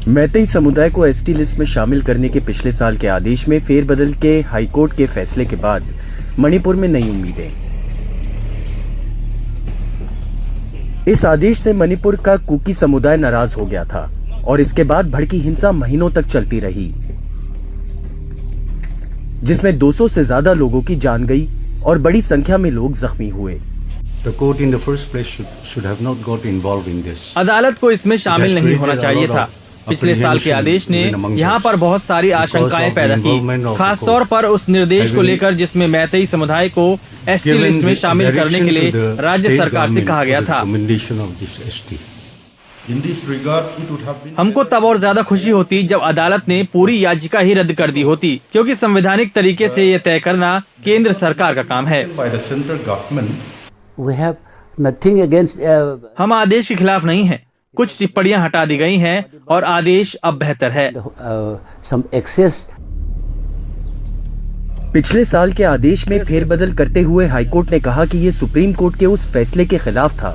मैतेई समुदाय को ST list में शामिल करने के पिछले साल के आदेश में फेरबदल के हाईकोर्ट के फैसले के बाद मणिपुर में नई उम्मीदें। इस आदेश से मणिपुर का कुकी समुदाय नाराज हो गया था और इसके बाद भड़की हिंसा महीनों तक चलती रही, जिसमें 200 से ज्यादा लोगों की जान गई और बड़ी संख्या में लोग जख्मी हुए। अदालत को इसमें शामिल नहीं होना चाहिए था। पिछले साल के आदेश ने यहाँ पर बहुत सारी आशंकाएं पैदा की, खासतौर पर उस निर्देश को लेकर जिसमें मैतेई समुदाय को एसटी लिस्ट में शामिल करने के लिए राज्य सरकार से कहा गया था। हमको तब और ज्यादा खुशी होती जब अदालत ने पूरी याचिका ही रद्द कर दी होती, क्योंकि संवैधानिक तरीके से ये तय करना केंद्र सरकार का काम है। हम आदेश के खिलाफ नहीं हैं। कुछ टिप्पणियां हटा दी गई हैं और आदेश अब बेहतर है। पिछले साल के आदेश में फेरबदल करते हुए हाईकोर्ट ने कहा कि ये सुप्रीम कोर्ट के उस फैसले के खिलाफ था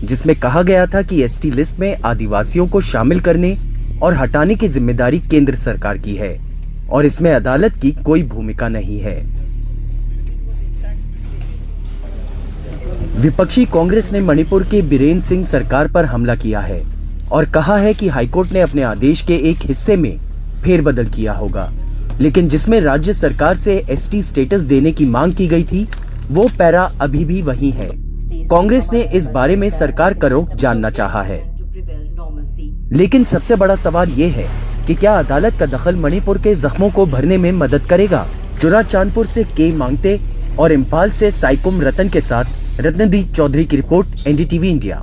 जिसमें कहा गया था कि एसटी लिस्ट में आदिवासियों को शामिल करने और हटाने की जिम्मेदारी केंद्र सरकार की है और इसमें अदालत की कोई भूमिका नहीं है। विपक्षी कांग्रेस ने मणिपुर के बीरेन सिंह सरकार पर हमला किया है और कहा है कि हाईकोर्ट ने अपने आदेश के एक हिस्से में फेरबदल किया होगा, लेकिन जिसमें राज्य सरकार से एसटी स्टेटस देने की मांग की गई थी वो पैरा अभी भी वही है। कांग्रेस ने इस बारे में सरकार का रुख जानना चाहा है, लेकिन सबसे बड़ा सवाल ये है कि क्या अदालत का दखल मणिपुर के जख्मों को भरने में मदद करेगा। चुराचांदपुर से के मांगते और इम्फाल से साइकुम रतन के साथ रत्नदीप चौधरी की रिपोर्ट, एनडीटीवी इंडिया।